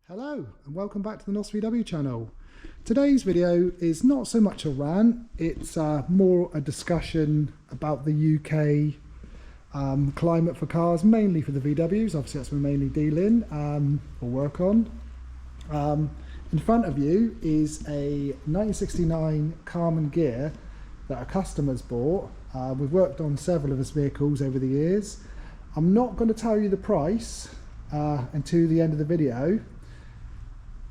Hello and welcome back to the NOSVW channel. Today's video is not so much a rant, it's more a discussion about the UK climate for cars, mainly for the VWs. Obviously that's what we mainly deal in or work on. In front of you is a 1969 Carman Gear that a customer's bought. We've worked on several of his vehicles over the years. I'm not going to tell you the price until the end of the video.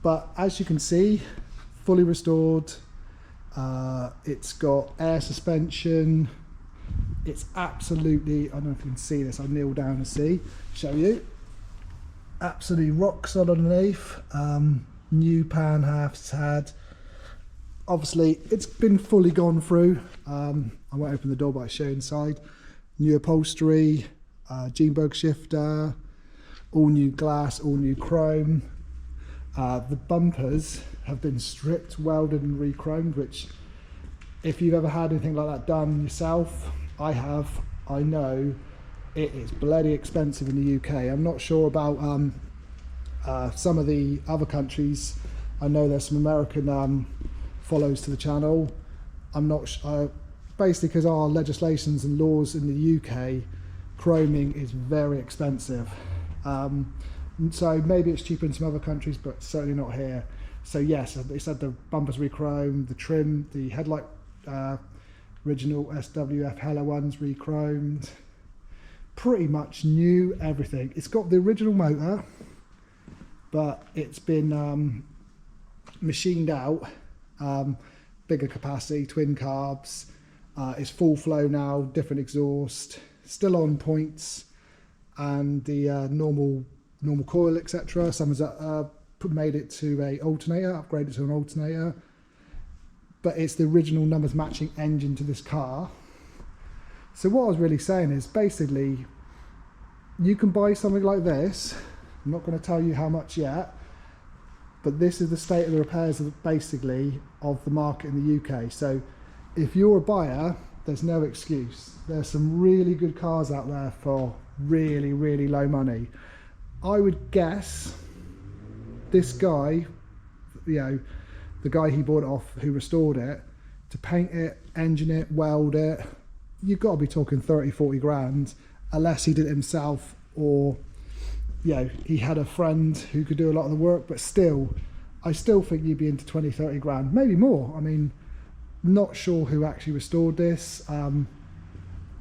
But as you can see, fully restored, it's got air suspension, it's absolutely, I don't know if you can see this, I'll kneel down and show you. Absolutely rock solid underneath, new pan halves had. Obviously it's been fully gone through, I won't open the door but I'll show you inside. New upholstery, Genberg shifter, all new glass, all new chrome. The bumpers have been stripped, welded and re-chromed, which if you've ever had anything like that done yourself, I have, I know it is bloody expensive in the UK. I'm not sure about some of the other countries. I know there's some American follows to the channel. I'm not basically because our legislations and laws in the UK, chroming is very expensive. So maybe it's cheaper in some other countries, but certainly not here. So yes, it's had the bumpers re-chromed, the trim, the headlight original SWF Hella ones re-chromed, pretty much new everything. It's got the original motor, but it's been machined out, bigger capacity, twin carbs. It's full flow now, different exhaust, still on points, and the normal coil, etc. Someone's made it to a alternator, upgraded to an alternator, but it's the original numbers matching engine to this car. So what I was really saying is basically you can buy something like this. I'm not going to tell you how much yet, but this is the state of the repairs of basically of the market in the UK. So if you're a buyer, there's no excuse. There's some really good cars out there for really low money. I would guess this guy, you know, the guy he bought it off, who restored it, to paint it, engine it, weld it, you've got to be talking 30-40 grand, unless he did it himself, or, you know, he had a friend who could do a lot of the work. But still, I still think you'd be into 20-30 grand, maybe more. I mean, not sure who actually restored this.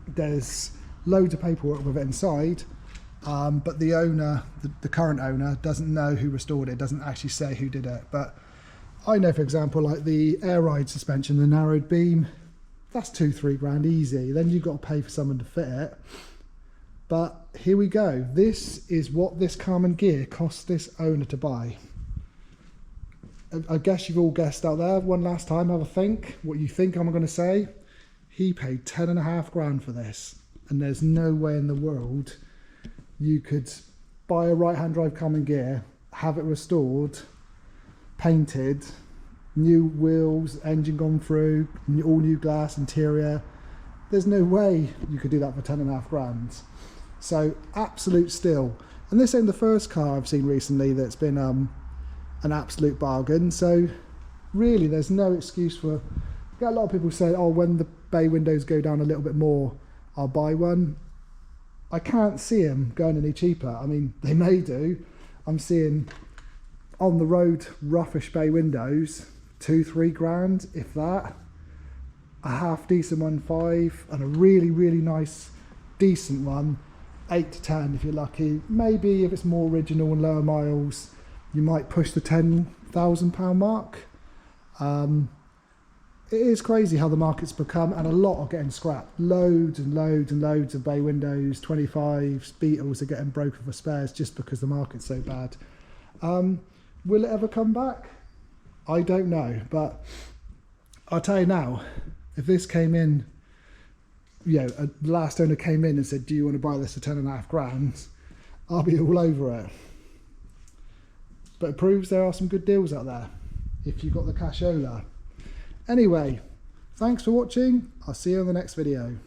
There's loads of paperwork with it inside. But the owner, the current owner, doesn't know who restored it, doesn't actually say who did it. But I know, for example, like the air ride suspension, the narrowed beam, that's 2-3 grand easy. Then you've got to pay for someone to fit it. But here we go. This is what this Carman Gear cost this owner to buy. I guess you've all guessed out there. One last time, have a think what you think I'm going to say. He paid 10.5 grand for this, and there's no way in the world you could buy a right-hand drive Carman Gear, have it restored, painted, new wheels, engine gone through, all new glass, interior. There's no way you could do that for 10.5 grand. So absolute steal. And this ain't the first car I've seen recently that's been an absolute bargain. So really there's no excuse for, I get a lot of people say, oh, when the bay windows go down a little bit more, I'll buy one. I can't see them going any cheaper. I mean, they may do. I'm seeing on the road roughish bay windows, 2-3 grand, if that. A half decent one, 5, and a really nice decent one, 8 to 10 if you're lucky. Maybe if it's more original and lower miles, you might push the £10,000 mark. It is crazy how the market's become, and a lot are getting scrapped. Loads and loads of bay windows, 25s, Beetles are getting broken for spares just because the market's so bad. Will it ever come back? I don't know, but I'll tell you now, if this came in, you know, the last owner came in and said, do you want to buy this for 10.5 grand? I'll be all over it. But it proves there are some good deals out there if you've got the cashola. Anyway, thanks for watching. I'll see you in the next video.